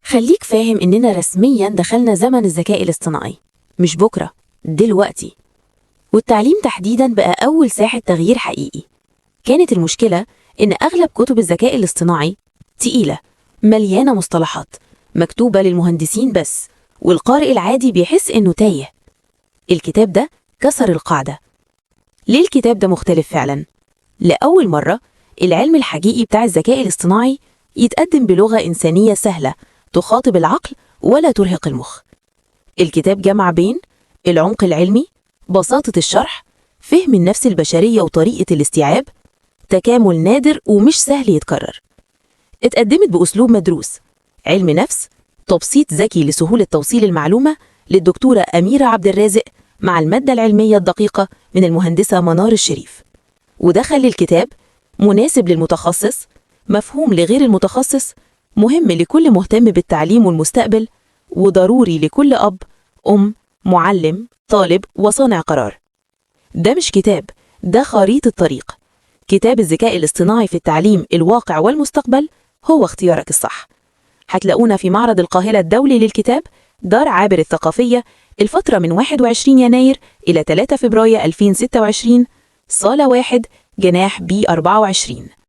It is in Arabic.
خليك فاهم إننا رسمياً دخلنا زمن الذكاء الاصطناعي، مش بكرة، دلوقتي. والتعليم تحديداً بقى أول ساحة تغيير حقيقي. كانت المشكلة إن أغلب كتب الذكاء الاصطناعي تقيلة، مليانة مصطلحات، مكتوبة للمهندسين بس، والقارئ العادي بيحس إنه تايه. الكتاب ده كسر القاعدة. ليه الكتاب ده مختلف فعلاً؟ لأول مرة العلم الحقيقي بتاع الذكاء الاصطناعي يتقدم بلغة إنسانية سهلة تخاطب العقل ولا ترهق المخ. الكتاب جمع بين العمق العلمي، بساطة الشرح، فهم النفس البشرية وطريقة الاستيعاب، تكامل نادر ومش سهل يتكرر. اتقدمت بأسلوب مدروس، علم نفس، تبسيط ذكي لسهولة توصيل المعلومة، للدكتورة أميرة عبد الرازق، مع المادة العلمية الدقيقة من المهندسة منار الشريف. وده خلى الكتاب مناسب للمتخصص، مفهوم لغير المتخصص، مهم لكل مهتم بالتعليم والمستقبل، وضروري لكل أب، أم، معلم، طالب، وصانع قرار. ده مش كتاب، ده خريطة طريق. كتاب الذكاء الاصطناعي في التعليم الواقع والمستقبل هو اختيارك الصح. هتلاقونا في معرض القاهرة الدولي للكتاب، دار عابر الثقافية، الفترة من 21 يناير إلى 3 فبراير 2026، صالة 1، جناح B24.